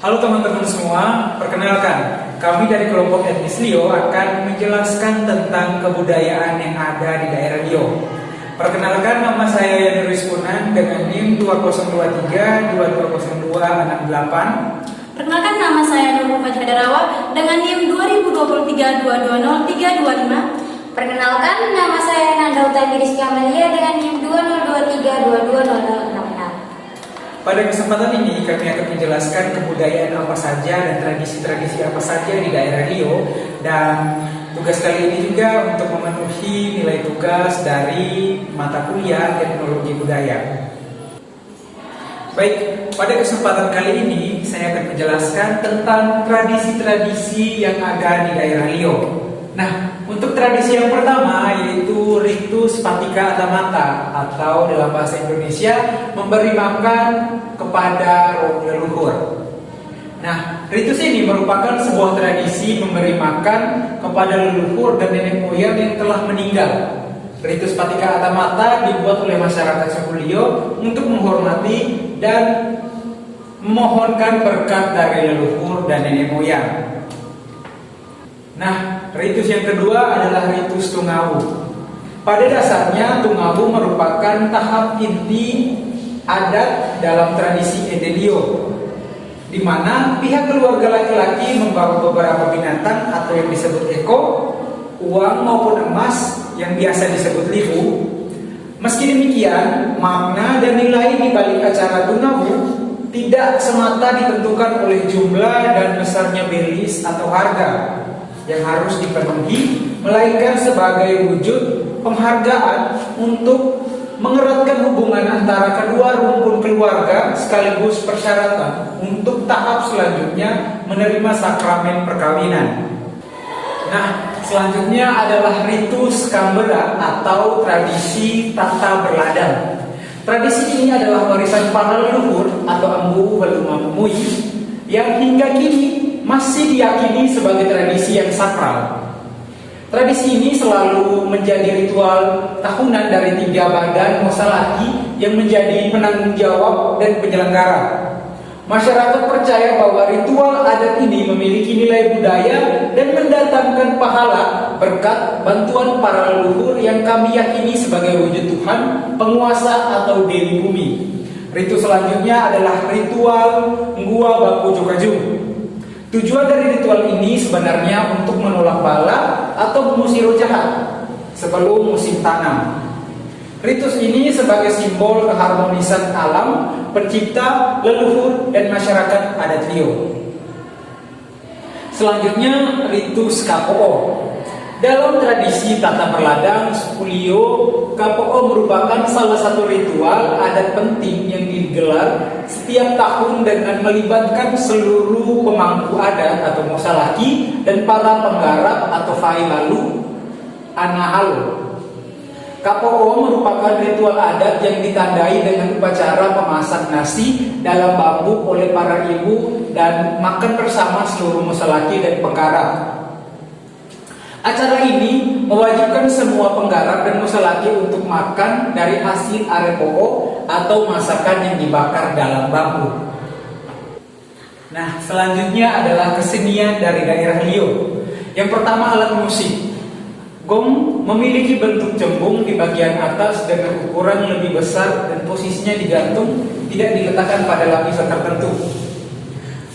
Halo teman-teman semua, perkenalkan, kami dari kelompok etnis Lio akan menjelaskan tentang kebudayaan yang ada di daerah Lio. Perkenalkan, nama saya Yani Rizkunan dengan NIM 2023 220268. Perkenalkan, nama saya Nurul Fajr Darawa dengan NIM 2023 220 325. Perkenalkan, nama saya Nanda Utami Rizky Amalia dengan NIM 2023 22066. Pada kesempatan ini kami akan menjelaskan kebudayaan apa saja dan tradisi-tradisi apa saja di daerah Lio, dan tugas kali ini juga untuk memenuhi nilai tugas dari mata kuliah Teknologi Budaya. Baik, pada kesempatan kali ini saya akan menjelaskan tentang tradisi-tradisi yang ada di daerah Lio. Nah, untuk tradisi yang pertama yaitu ritus Patika Atamata, atau dalam bahasa Indonesia memberi makan kepada roh leluhur. Nah, ritus ini merupakan sebuah tradisi memberi makan kepada leluhur dan nenek moyang yang telah meninggal. Ritus Patika Atamata dibuat oleh masyarakat suku Lio untuk menghormati dan memohonkan berkat dari leluhur dan nenek moyang. Nah, ritus yang kedua adalah ritus Tungawu. Pada dasarnya, Tungawu merupakan tahap inti adat dalam tradisi Edelio, di mana pihak keluarga laki-laki membawa beberapa binatang atau yang disebut eko, uang maupun emas yang biasa disebut lihu. Meski demikian, makna dan nilai di balik acara Tungawu tidak semata ditentukan oleh jumlah dan besarnya belis atau harga yang harus dipenuhi, melainkan sebagai wujud penghargaan untuk mengeratkan hubungan antara kedua rumpun keluarga, sekaligus persyaratan untuk tahap selanjutnya menerima sakramen perkawinan. Nah, selanjutnya adalah ritus Kambera atau tradisi tata berladang. Tradisi ini adalah warisan para leluhur atau Ambu Walumamui yang hingga kini masih diyakini sebagai tradisi yang sakral. Tradisi ini selalu menjadi ritual tahunan dari 3 badan Mosalaki yang menjadi penanggung jawab dan penyelenggara. Masyarakat percaya bahwa ritual adat ini memiliki nilai budaya dan mendatangkan pahala berkat bantuan para leluhur yang kami yakini sebagai wujud Tuhan, penguasa atau Dewi Bumi. Ritus selanjutnya adalah ritual Ngua Baku Jokaju. Tujuan dari ritual ini sebenarnya untuk menolak bala atau mengusir roh jahat sebelum musim tanam. Ritus ini sebagai simbol keharmonisan alam, pencipta, leluhur, dan masyarakat adat Lio. Selanjutnya, ritus Kapo'o. Dalam tradisi tata berladang suku Lio, Kapo'o merupakan salah satu ritual adat penting yang digelar setiap tahun dengan melibatkan seluruh pemangku adat atau Mosalaki dan para penggarap atau Failalu Anahalo. Kapo'o merupakan ritual adat yang ditandai dengan upacara pemasak nasi dalam bambu oleh para ibu dan makan bersama seluruh Mosalaki dan penggarap. Acara ini mewajibkan semua penggarap dan Mosalaki untuk makan dari hasil arepo'o atau masakan yang dibakar dalam bambu. Nah, selanjutnya adalah kesenian dari daerah Lio. Yang pertama, alat musik. Gong memiliki bentuk cembung di bagian atas dengan ukuran lebih besar dan posisinya digantung, tidak diletakkan pada lapisan tertentu.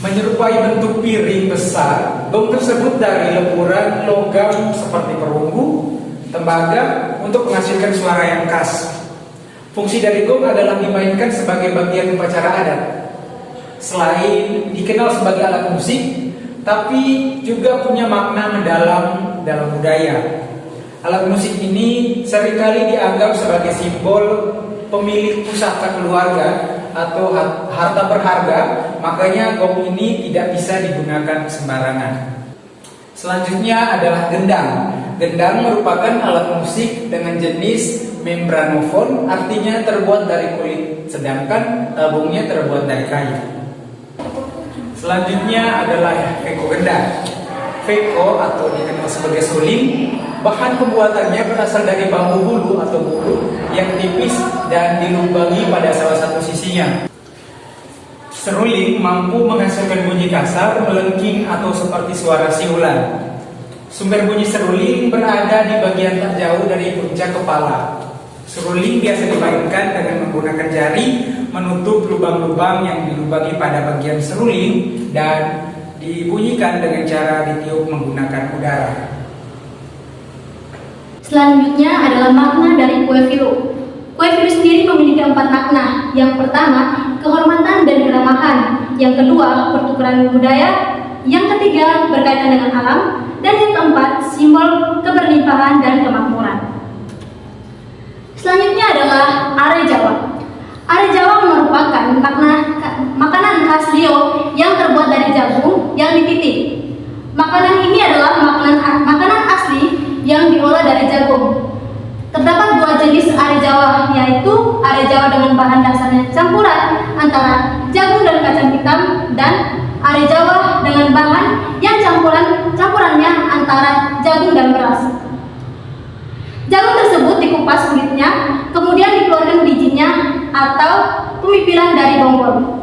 Menyerupai bentuk piring besar, gong tersebut dari lemburan logam seperti perunggu, tembaga untuk menghasilkan suara yang khas. Fungsi dari gong adalah dimainkan sebagai bagian upacara adat. Selain dikenal sebagai alat musik, tapi juga punya makna mendalam dalam budaya. Alat musik ini seringkali dianggap sebagai simbol pemilik pusaka keluarga atau harta berharga, makanya gong ini tidak bisa digunakan sembarangan. Selanjutnya adalah gendang. Gendang merupakan alat musik dengan jenis membranofon, artinya terbuat dari kulit, sedangkan tabungnya terbuat dari kayu. Selanjutnya adalah veko gendang. Veko atau dikenal sebagai suling, bahan pembuatannya berasal dari bambu bulu atau bulu yang tipis dan dilubangi pada salah satu sisinya. Seruling mampu menghasilkan menghasilkan bunyi kasar, melengking atau seperti suara siulan. Sumber bunyi seruling berada di bagian tak jauh dari puncak kepala. Seruling biasa dimainkan dengan menggunakan jari menutup lubang-lubang yang dilubangi pada bagian seruling dan dibunyikan dengan cara ditiup menggunakan udara. Selanjutnya adalah makna dari kue filu. Kue filu sendiri memiliki 4 makna. Yang pertama, kehormatan dan keramahan. Yang kedua, pertukaran budaya. Yang ketiga, berkaitan dengan alam. Dan yang keempat, simbol keberlimpahan dan kemakmuran. Selanjutnya adalah are Jawa. Are Jawa merupakan makanan khas Riau yang terbuat dari jagung yang dititik. Makanan ini adalah makanan asli yang diolah dari jagung. Terdapat 2 jenis are Jawa, yaitu are Jawa dengan bahan dasarnya campuran antara jagung dan kacang hitam, dan are Jawa dengan bahan yang campurannya antara jagung dan beras. Jagung tersebut dikupas kulitnya, kemudian dikeluarkan bijinya atau pemipilan dari bonggol.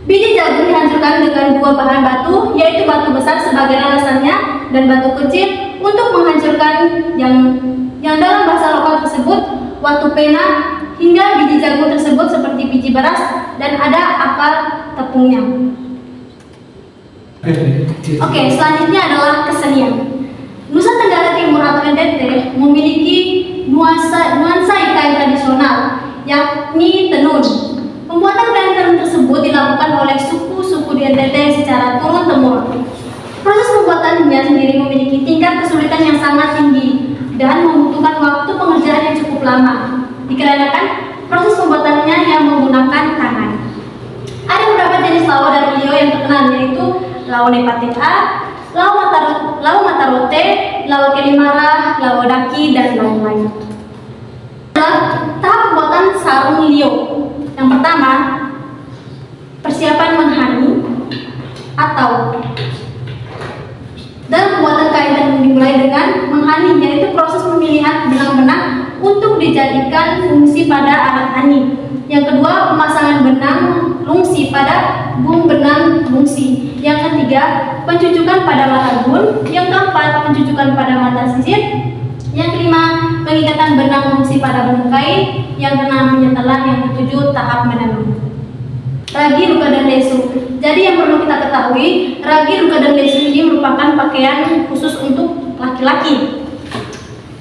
Biji jagung dihancurkan dengan 2 bahan batu, yaitu batu besar sebagai landasannya dan batu kecil untuk menghancurkan yang dalam bahasa lokal tersebut watu pena, hingga biji jagung tersebut seperti biji beras dan ada akar tepungnya. Oke, selanjutnya adalah kesenian. Nusa Tenggara Timur atau NTT memiliki nuansa kain tradisional, yakni tenun. Pembuatan kain tenun tersebut dilakukan oleh suku-suku di NTT secara turun-temurun. Proses pembuatannya sendiri memiliki tingkat kesulitan yang sangat tinggi dan membutuhkan waktu pengerjaan yang cukup lama, dikarenakan proses pembuatannya yang menggunakan tangan. Ada beberapa jenis lawa dari Riau yang terkenal, yaitu lawa Nepatea, lawa Matarote, lawa Kelimara, lawa Daki, dan lain-lain. Tahap pembuatan sarung Riau. Yang pertama, persiapan menghani atau dalam pembuatan kain tenun dimulai dengan menghani, yaitu proses pemilihan benang-benang untuk dijadikan fungsi pada alat hani. Yang kedua, pemasangan benang lungsi pada bung benang lungsi. Yang ketiga, pencucukan pada mata gun. Yang keempat, pencucukan pada mata sisir. Yang kelima, pengikatan benang lungsi pada benang kain. Yang keenam, penyetelan. Yang ketujuh, tahap menenun. Ragi, luka, dan lesu. Jadi yang perlu kita ketahui, ragi, luka, dan lesu ini merupakan pakaian khusus untuk laki-laki.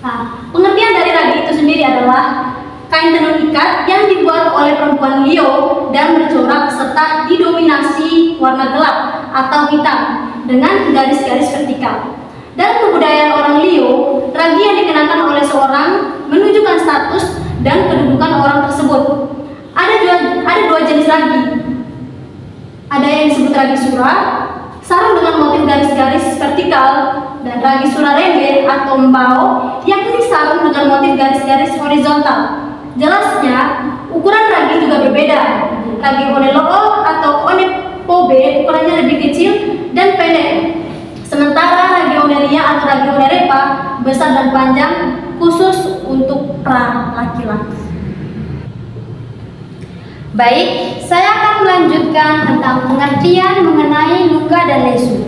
Nah, pengertian dari ragi itu sendiri adalah kain tenun ikat yang dibuat oleh perempuan Riau dan bercorak serta didominasi warna gelap atau hitam dengan garis-garis vertikal. Dalam kebudayaan orang Riau, ragi yang dikenakan oleh seorang menunjukkan status dan kedudukan orang tersebut. Ada 2 jenis ragi. Ada yang disebut ragi sura, sarung dengan motif garis-garis vertikal, dan ragi sura rembe atau mbao, yakni sarung dengan motif garis-garis horizontal. Jelasnya, ukuran ragi juga berbeda. Ragi oneloo atau onepobe ukurannya lebih kecil dan pendek. Sementara ragi oneria atau ragi onerepa besar dan panjang, khusus untuk pra laki-laki. Baik, saya akan melanjutkan tentang pengertian mengenai luka dan lesu.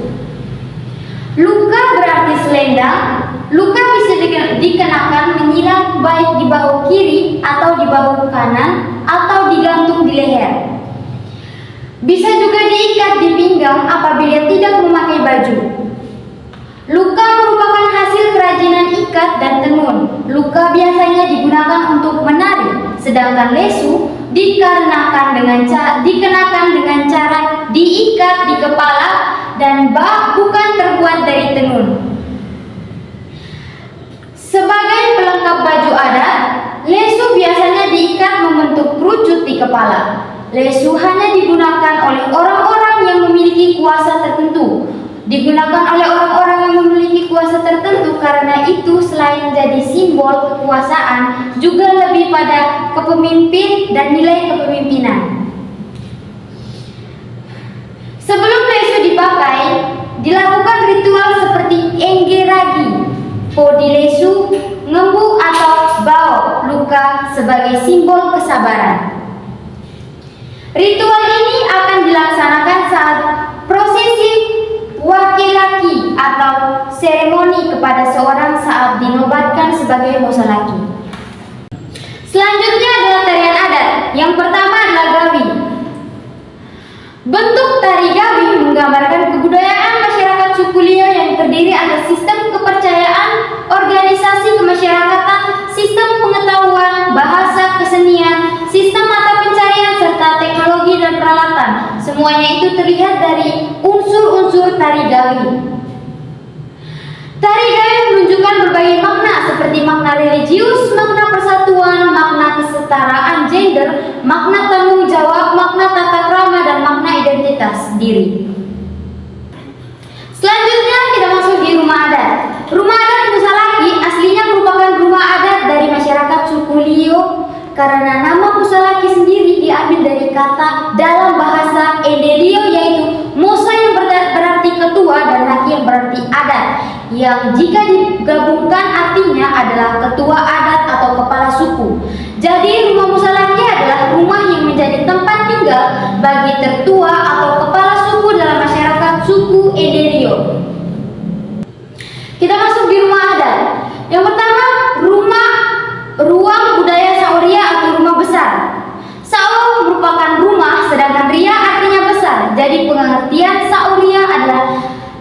Luka berarti selendang. Luka bisa dikenakan menyilang baik di bahu kiri atau di bahu kanan atau digantung di leher. Bisa juga diikat di pinggang apabila tidak memakai baju. Luka merupakan hasil kerajinan ikat dan tenun. Luka biasanya digunakan untuk menari, sedangkan lesu dikenakan dengan cara diikat di kepala dan bukan terbuat dari tenun. Sebagai pelengkap baju adat, lesu biasanya diikat membentuk kerucut di kepala. Lesu hanya digunakan oleh orang-orang yang memiliki kuasa tertentu. Digunakan oleh orang-orang yang memiliki kuasa tertentu karena itu selain jadi simbol kekuasaan, juga lebih pada kepemimpin dan nilai kepemimpinan. Sebelum lesu dipakai, dilakukan ritual seperti engge ragi, podi lesu, ngembu atau bao luka sebagai simbol kesabaran. Ritual ini akan dilaksanakan sebagai musalaki. Selanjutnya adalah tarian adat. Yang pertama adalah gawi. Bentuk tari gawi menggambarkan kebudayaan masyarakat suku Liao yang terdiri atas sistem kepercayaan, organisasi kemasyarakatan, sistem pengetahuan, bahasa, kesenian, sistem mata pencarian, serta teknologi dan peralatan. Semuanya itu terlihat dari unsur-unsur tari gawi. Tari gawi menunjukkan berbagai makna seperti makna religius, makna persatuan, makna kesetaraan gender, makna tanggung jawab, makna tata krama, dan makna identitas diri. Selanjutnya kita masuk di rumah adat. Rumah adat Musalaki aslinya merupakan rumah adat dari masyarakat suku Liao karena nama Musalaki sendiri diambil dari kata dalam bahasa Edelio yaitu Musa yang berarti ketua dan Laki yang berarti adat, yang jika digabungkan artinya adalah ketua adat atau kepala suku. Jadi rumah Musalaki adalah rumah yang menjadi tempat tinggal bagi tertua atau kepala suku dalam masyarakat suku Edelio. Kita masuk di rumah adat. Yang pertama, ruang budaya Sauria atau rumah besar. Sao merupakan rumah, sedangkan Ria artinya besar. Jadi pengertian Sauria adalah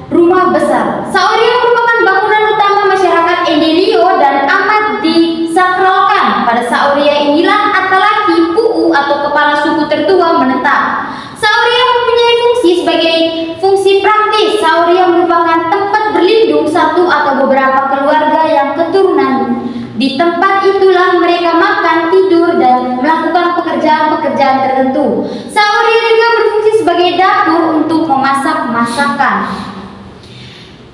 rumah besar. Sauria merupakan bangunan utama masyarakat Edelio dan amat disakralkan. Pada Sauria inilah Atalaki, Pu'u atau kepala suku tertua menetap. Sauria mempunyai fungsi sebagai fungsi praktis. Sauria merupakan tempat berlindung satu atau beberapa keluarga yang keturunan. Di tempat itulah mereka makan, tidur, dan melakukan pekerjaan-pekerjaan tertentu. Sauria juga berfungsi sebagai dapur untuk memasak masakan.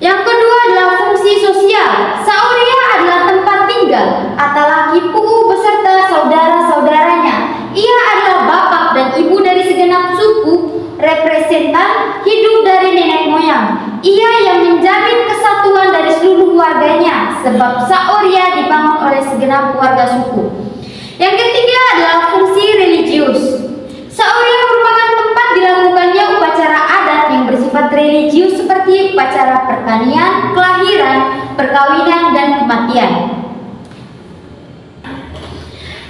Yang kedua adalah fungsi sosial. Sauria adalah tempat tinggal Atalaki, Pu'u beserta saudara-saudaranya. Ia adalah bapak dan ibu dari segenap suku, representan hidup dari nenek moyang. Ia yang menjamin kesatuan dari seluruh warganya, sebab Sauria dibangun oleh segenap warga suku. Yang ketiga adalah fungsi religius. Sauria merupakan tempat dilakukannya upacara adat yang bersifat religius seperti upacara pertanian, kelahiran, perkawinan, dan kematian.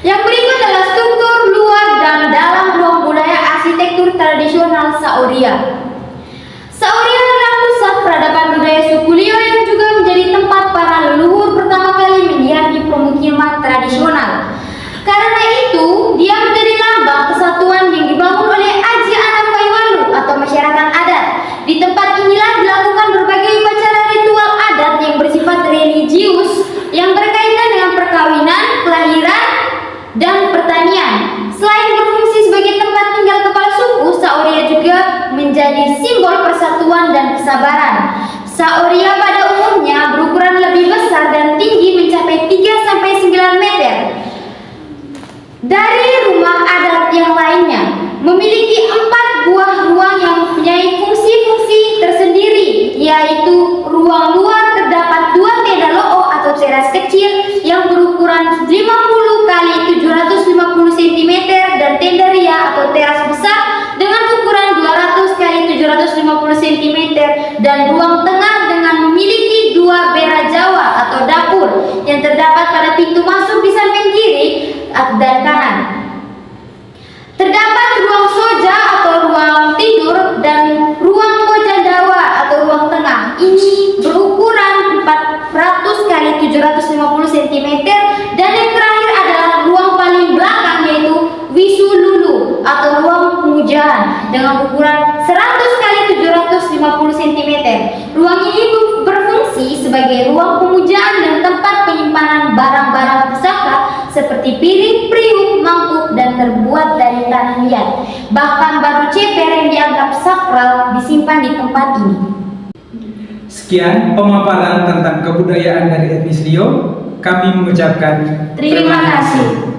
Yang berikut adalah struktur luar dan dalam ruang budaya arsitektur tradisional Sauria. Sauria adalah pusat peradaban budaya suku Liao yang juga menjadi tempat para leluhur pertama kali mendiami pemukiman tradisional. Karena itu, dia menjadi lambang kesatuan yang dibangun oleh Aji Anak Paiwalu atau masyarakat adat. Di tempat inilah dilakukan berbagai upacara ritual adat yang bersifat religius yang berkaitan dengan perkawinan, kelahiran, dan pertanian. Selain berfungsi sebagai tempat tinggal kepala suku, Sauria juga menjadi simbol persatuan dan kesabaran. Sauria pada umumnya berukuran lebih besar dan tinggi mencapai 3-9 meter dari rumah adat yang lainnya. Memiliki 4 buah ruang yang mempunyai fungsi-fungsi tersendiri, yaitu ruang luar terdapat 2 tenda lo'o atau teras kecil yang berukuran 50 x 750 cm dan tenda ria atau teras besar dengan ukuran 200 x 750 cm dan ruang tengah dengan memiliki 2 bera Jawa atau dapur yang terdapat pada pintu masuk di samping kiri dan kanan. Terdapat ruang soja atau ruang tidur dan ruang pojandawa atau ruang tengah. Ini berukuran 400 x 750 cm dan yang terakhir adalah ruang paling belakang yaitu Wisululu atau ruang pemujaan dengan ukuran 100 x 750 cm. Ruang ini berfungsi sebagai ruang pemujaan dan tempat penyimpanan barang-barang pusaka seperti piring, periuk, mangkuk, dan terbuat dari tanah liat. Bahkan batu ceper yang dianggap sakral disimpan di tempat ini. Sekian pemaparan tentang kebudayaan dari etnis Liao. Kami mengucapkan Terima kasih.